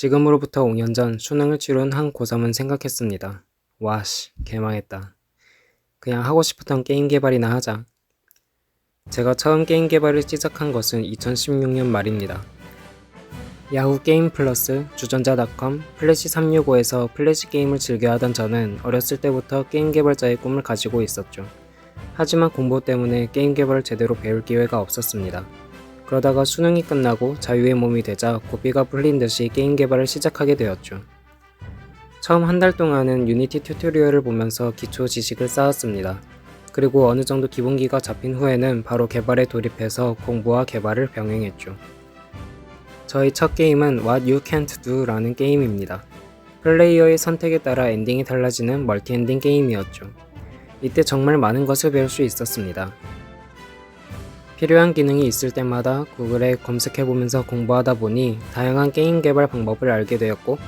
지금으로부터 5년 전 수능을 치룬 한 고3은 생각했습니다. 와씨, 개망했다. 그냥 하고 싶었던 게임 개발이나 하자. 제가 처음 게임 개발을 시작한 것은 2016년 말입니다. 야후 게임 플러스, 주전자닷컴, 플래시 365에서 플래시 게임을 즐겨하던 저는 어렸을 때부터 게임 개발자의 꿈을 가지고 있었죠. 하지만 공부 때문에 게임 개발을 제대로 배울 기회가 없었습니다. 그러다가 수능이 끝나고 자유의 몸이 되자 고삐가 풀린 듯이 게임 개발을 시작하게 되었죠. 처음 한 달 동안은 유니티 튜토리얼을 보면서 기초 지식을 쌓았습니다. 그리고 어느 정도 기본기가 잡힌 후에는 바로 개발에 돌입해서 공부와 개발을 병행했죠. 저희 첫 게임은 What You Can't Do 라는 게임입니다. 플레이어의 선택에 따라 엔딩이 달라지는 멀티 엔딩 게임이었죠. 이때 정말 많은 것을 배울 수 있었습니다. 필요한 기능이 있을 때마다 구글에 검색해보면서 공부하다 보니 다양한 게임 개발 방법을 알게 되었고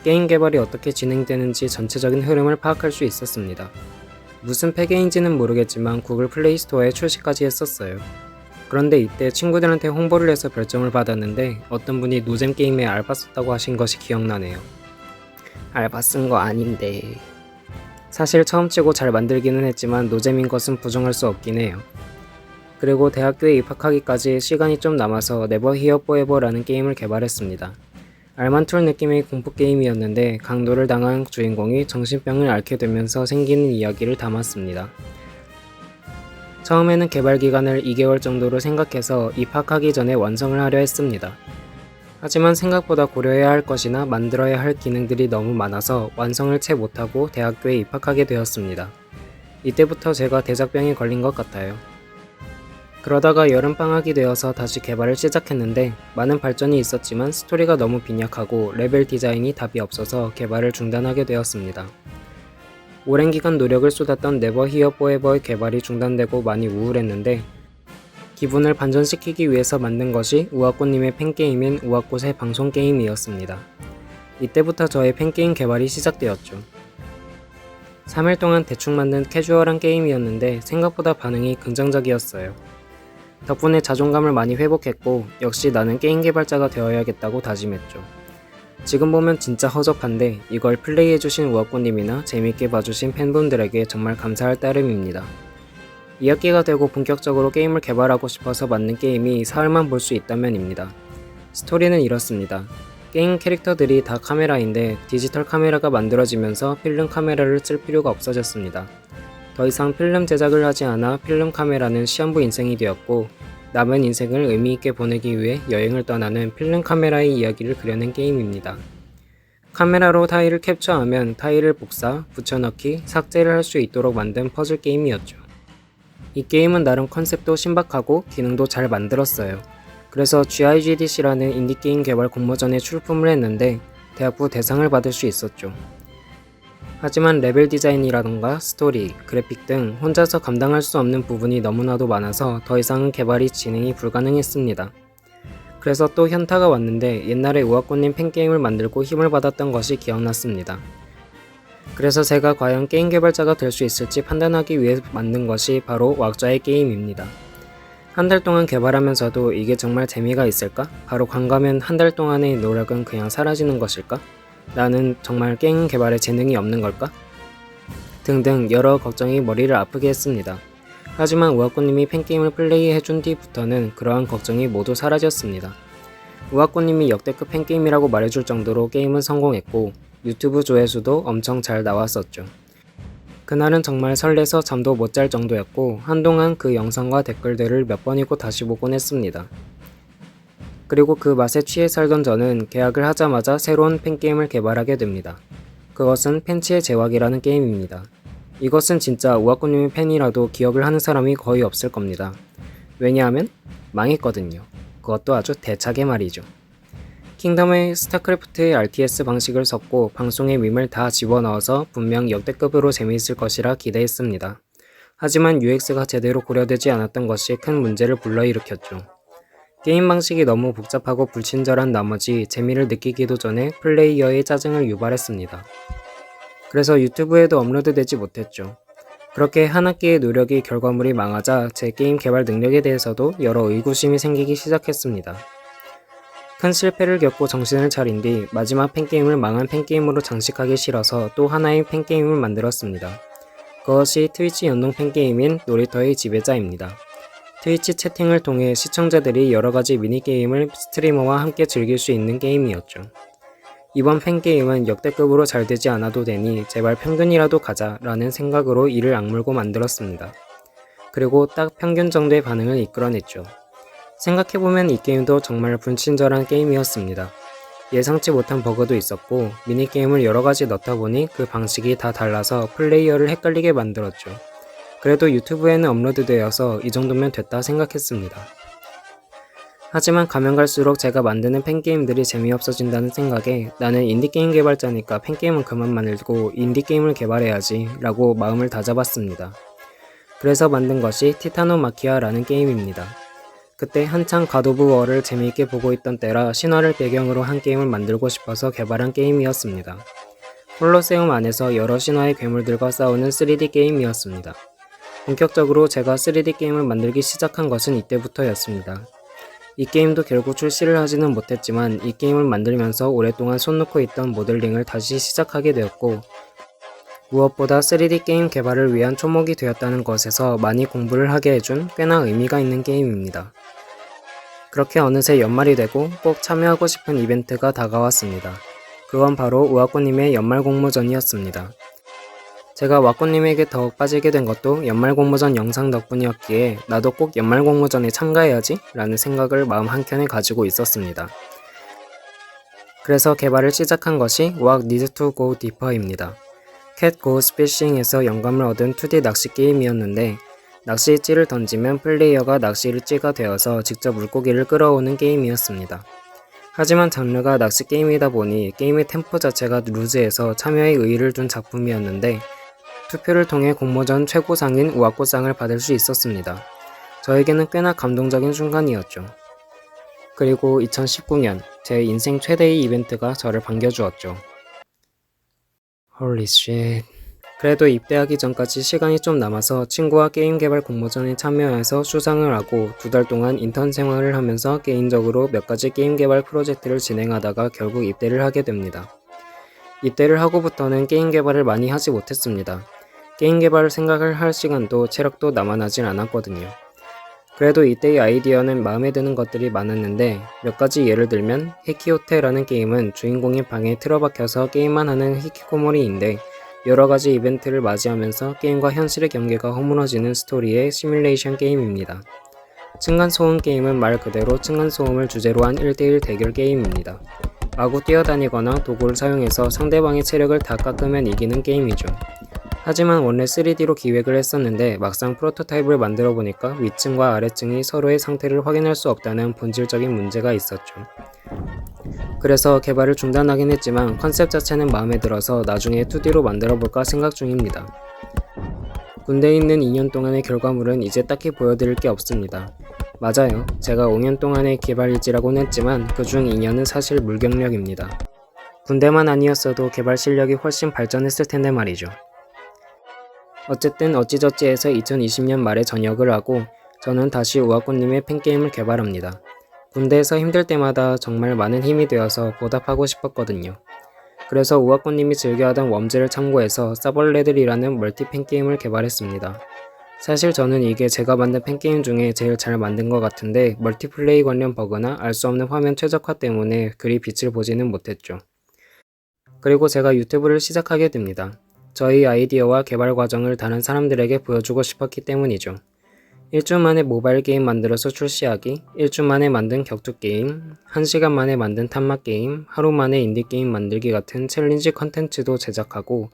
게임 개발이 어떻게 진행되는지 전체적인 흐름을 파악할 수 있었습니다. 무슨 패계인지는 모르겠지만 구글 플레이 스토어에 출시까지 했었어요. 그런데 이때 친구들한테 홍보를 해서 별점을 받았는데 어떤 분이 노잼 게임에 알바 썼다고 하신 것이 기억나네요. 알바 쓴 거 아닌데. 사실 처음 치고 잘 만들기는 했지만 노잼인 것은 부정할 수 없긴 해요. 그리고 대학교에 입학하기까지 시간이 좀 남아서 네버 히어 포에버라는 게임을 개발했습니다. 알만툴 느낌의 공포 게임이었는데 강도를 당한 주인공이 정신병을 앓게 되면서 생기는 이야기를 담았습니다. 처음에는 개발 기간을 2개월 정도로 생각해서 입학하기 전에 완성을 하려 했습니다. 하지만 생각보다 고려해야 할 것이나 만들어야 할 기능들이 너무 많아서 완성을 채 못하고 대학교에 입학하게 되었습니다. 이때부터 제가 대작병에 걸린 것 같아요. 그러다가 여름방학이 되어서 다시 개발을 시작했는데 많은 발전이 있었지만 스토리가 너무 빈약하고 레벨 디자인이 답이 없어서 개발을 중단하게 되었습니다. 오랜 기간 노력을 쏟았던 네버 히어 포에버의 개발이 중단되고 많이 우울했는데 기분을 반전시키기 위해서 만든 것이 우아꽃님의 팬게임인 우아꽃의 방송 게임이었습니다. 이때부터 저의 팬게임 개발이 시작되었죠. 3일 동안 대충 만든 캐주얼한 게임이었는데 생각보다 반응이 긍정적이었어요. 덕분에 자존감을 많이 회복했고 역시 나는 게임 개발자가 되어야겠다고 다짐했죠. 지금 보면 진짜 허접한데 이걸 플레이해주신 우아꽃님이나 재밌게 봐주신 팬분들에게 정말 감사할 따름입니다. 2학기가 되고 본격적으로 게임을 개발하고 싶어서 만든 게임이 사흘만 볼 수 있다면입니다. 스토리는 이렇습니다. 게임 캐릭터들이 다 카메라인데 디지털 카메라가 만들어지면서 필름 카메라를 쓸 필요가 없어졌습니다. 더 이상 필름 제작을 하지 않아 필름 카메라는 시한부 인생이 되었고 남은 인생을 의미있게 보내기 위해 여행을 떠나는 필름 카메라의 이야기를 그려낸 게임입니다. 카메라로 타일을 캡처하면 타일을 복사, 붙여넣기, 삭제를 할 수 있도록 만든 퍼즐 게임이었죠. 이 게임은 나름 컨셉도 신박하고 기능도 잘 만들었어요. 그래서 GIGDC라는 인디게임 개발 공모전에 출품을 했는데 대학부 대상을 받을 수 있었죠. 하지만 레벨 디자인이라던가 스토리, 그래픽 등 혼자서 감당할 수 없는 부분이 너무나도 많아서 더 이상은 개발이 진행이 불가능했습니다. 그래서 또 현타가 왔는데 옛날에 우아꽃님 팬게임을 만들고 힘을 받았던 것이 기억났습니다. 그래서 제가 과연 게임 개발자가 될 수 있을지 판단하기 위해 만든 것이 바로 왁자의 게임입니다. 한 달 동안 개발하면서도 이게 정말 재미가 있을까? 바로 관가면 한 달 동안의 노력은 그냥 사라지는 것일까? 나는 정말 게임 개발에 재능이 없는 걸까? 등등 여러 걱정이 머리를 아프게 했습니다. 하지만 우아꽃님이 팬게임을 플레이해준 뒤부터는 그러한 걱정이 모두 사라졌습니다. 우아꽃님이 역대급 팬게임이라고 말해줄 정도로 게임은 성공했고 유튜브 조회수도 엄청 잘 나왔었죠. 그날은 정말 설레서 잠도 못 잘 정도였고 한동안 그 영상과 댓글들을 몇 번이고 다시 보곤 했습니다. 그리고 그 맛에 취해 살던 저는 계약을 하자마자 새로운 팬게임을 개발하게 됩니다. 그것은 팬치의 제왕이라는 게임입니다. 이것은 진짜 우아꽃님의 팬이라도 기억을 하는 사람이 거의 없을 겁니다. 왜냐하면 망했거든요. 그것도 아주 대차게 말이죠. 킹덤의 스타크래프트의 RTS 방식을 섞고 방송의 밈을 다 집어넣어서 분명 역대급으로 재미있을 것이라 기대했습니다. 하지만 UX가 제대로 고려되지 않았던 것이 큰 문제를 불러일으켰죠. 게임 방식이 너무 복잡하고 불친절한 나머지 재미를 느끼기도 전에 플레이어의 짜증을 유발했습니다. 그래서 유튜브에도 업로드되지 못했죠. 그렇게 한 학기의 노력이 결과물이 망하자 제 게임 개발 능력에 대해서도 여러 의구심이 생기기 시작했습니다. 큰 실패를 겪고 정신을 차린 뒤 마지막 팬게임을 망한 팬게임으로 장식하기 싫어서 또 하나의 팬게임을 만들었습니다. 그것이 트위치 연동 팬게임인 놀이터의 지배자입니다. 트위치 채팅을 통해 시청자들이 여러가지 미니게임을 스트리머와 함께 즐길 수 있는 게임이었죠. 이번 팬게임은 역대급으로 잘 되지 않아도 되니 제발 평균이라도 가자 라는 생각으로 이를 악물고 만들었습니다. 그리고 딱 평균 정도의 반응을 이끌어냈죠. 생각해보면 이 게임도 정말 불친절한 게임이었습니다. 예상치 못한 버그도 있었고 미니게임을 여러가지 넣다 보니 그 방식이 다 달라서 플레이어를 헷갈리게 만들었죠. 그래도 유튜브에는 업로드되어서 이 정도면 됐다 생각했습니다. 하지만 가면 갈수록 제가 만드는 팬게임들이 재미없어진다는 생각에 나는 인디게임 개발자니까 팬게임은 그만 만들고 인디게임을 개발해야지 라고 마음을 다잡았습니다. 그래서 만든 것이 티타노 마키아라는 게임입니다. 그때 한창 갓 오브 워를 재미있게 보고 있던 때라 신화를 배경으로 한 게임을 만들고 싶어서 개발한 게임이었습니다. 콜로세움 안에서 여러 신화의 괴물들과 싸우는 3D 게임이었습니다. 본격적으로 제가 3D 게임을 만들기 시작한 것은 이때부터였습니다. 이 게임도 결국 출시를 하지는 못했지만 이 게임을 만들면서 오랫동안 손 놓고 있던 모델링을 다시 시작하게 되었고 무엇보다 3D 게임 개발을 위한 초목이 되었다는 것에서 많이 공부를 하게 해준 꽤나 의미가 있는 게임입니다. 그렇게 어느새 연말이 되고 꼭 참여하고 싶은 이벤트가 다가왔습니다. 그건 바로 우아꼬님의 연말 공모전이었습니다. 제가 와꼬님에게 더욱 빠지게 된 것도 연말 공모전 영상 덕분이었기에 나도 꼭 연말 공모전에 참가해야지 라는 생각을 마음 한켠에 가지고 있었습니다. 그래서 개발을 시작한 것이 What Needs to Go Deeper입니다. 캣 고스 피싱에서 영감을 얻은 2D 낚시 게임이었는데 낚시의 찌를 던지면 플레이어가 낚시를 찌가 되어서 직접 물고기를 끌어오는 게임이었습니다. 하지만 장르가 낚시 게임이다 보니 게임의 템포 자체가 루즈해서 참여에 의의를 둔 작품이었는데 투표를 통해 공모전 최고상인 우아꽃상을 받을 수 있었습니다. 저에게는 꽤나 감동적인 순간이었죠. 그리고 2019년 제 인생 최대의 이벤트가 저를 반겨주었죠. Holy shit. 그래도 입대하기 전까지 시간이 좀 남아서 친구와 게임 개발 공모전에 참여해서 수상을 하고 2달 동안 인턴 생활을 하면서 개인적으로 몇 가지 게임 개발 프로젝트를 진행하다가 결국 입대를 하게 됩니다. 입대를 하고부터는 게임 개발을 많이 하지 못했습니다. 게임 개발을 생각을 할 시간도 체력도 남아나질 않았거든요. 그래도 이때의 아이디어는 마음에 드는 것들이 많았는데 몇 가지 예를 들면 히키호테라는 게임은 주인공이 방에 틀어박혀서 게임만 하는 히키코모리인데 여러가지 이벤트를 맞이하면서 게임과 현실의 경계가 허물어지는 스토리의 시뮬레이션 게임입니다. 층간소음 게임은 말 그대로 층간소음을 주제로 한 1대1 대결 게임입니다. 마구 뛰어다니거나 도구를 사용해서 상대방의 체력을 다 깎으면 이기는 게임이죠. 하지만 원래 3D로 기획을 했었는데 막상 프로토타입을 만들어 보니까 위층과 아래층이 서로의 상태를 확인할 수 없다는 본질적인 문제가 있었죠. 그래서 개발을 중단하긴 했지만 컨셉 자체는 마음에 들어서 나중에 2D로 만들어 볼까 생각 중입니다. 군대에 있는 2년 동안의 결과물은 이제 딱히 보여드릴 게 없습니다. 맞아요. 제가 5년 동안의 개발 일지라고는 했지만 그중 2년은 사실 물경력입니다. 군대만 아니었어도 개발 실력이 훨씬 발전했을 텐데 말이죠. 어쨌든 어찌저찌 해서 2020년 말에 전역을 하고 저는 다시 우아꽃님의 팬게임을 개발합니다. 군대에서 힘들 때마다 정말 많은 힘이 되어서 보답하고 싶었거든요. 그래서 우아꽃님이 즐겨하던 웜즈를 참고해서 서벌레들이라는 멀티 팬게임을 개발했습니다. 사실 저는 이게 제가 만든 팬게임 중에 제일 잘 만든 것 같은데 멀티플레이 관련 버그나 알 수 없는 화면 최적화 때문에 그리 빛을 보지는 못했죠. 그리고 제가 유튜브를 시작하게 됩니다. 저희 아이디어와 개발 과정을 다른 사람들에게 보여주고 싶었기 때문이죠. 1주 만에 모바일 게임 만들어서 출시하기, 1주 만에 만든 격투 게임, 1시간 만에 만든 탐막 게임, 하루 만에 인디 게임 만들기 같은 챌린지 컨텐츠도 제작하고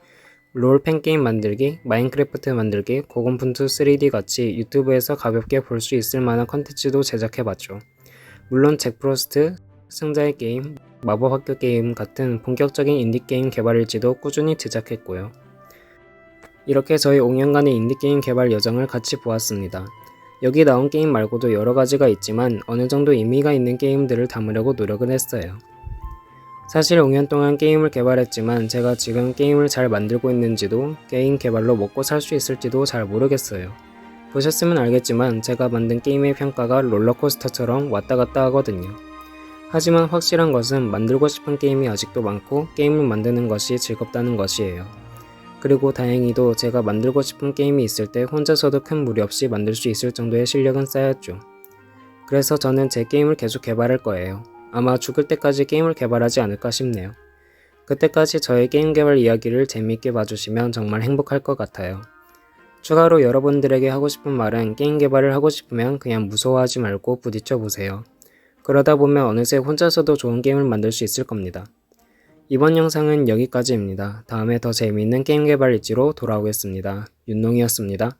롤 팬게임 만들기, 마인크래프트 만들기, 고군분투 3D 같이 유튜브에서 가볍게 볼 수 있을 만한 컨텐츠도 제작해봤죠. 물론 잭 프로스트, 승자의 게임, 마법학교 게임 같은 본격적인 인디게임 개발일지도 꾸준히 제작했고요. 이렇게 저희 5년간의 인디게임 개발 여정을 같이 보았습니다. 여기 나온 게임 말고도 여러가지가 있지만 어느 정도 의미가 있는 게임들을 담으려고 노력을 했어요. 사실 5년 동안 게임을 개발했지만 제가 지금 게임을 잘 만들고 있는지도 게임 개발로 먹고 살 수 있을지도 잘 모르겠어요. 보셨으면 알겠지만 제가 만든 게임의 평가가 롤러코스터처럼 왔다 갔다 하거든요. 하지만 확실한 것은 만들고 싶은 게임이 아직도 많고 게임을 만드는 것이 즐겁다는 것이에요. 그리고 다행히도 제가 만들고 싶은 게임이 있을 때 혼자서도 큰 무리 없이 만들 수 있을 정도의 실력은 쌓였죠. 그래서 저는 제 게임을 계속 개발할 거예요. 아마 죽을 때까지 게임을 개발하지 않을까 싶네요. 그때까지 저의 게임 개발 이야기를 재미있게 봐주시면 정말 행복할 것 같아요. 추가로 여러분들에게 하고 싶은 말은 게임 개발을 하고 싶으면 그냥 무서워하지 말고 부딪혀 보세요. 그러다 보면 어느새 혼자서도 좋은 게임을 만들 수 있을 겁니다. 이번 영상은 여기까지입니다. 다음에 더 재미있는 게임 개발 일지로 돌아오겠습니다. 윤농이었습니다.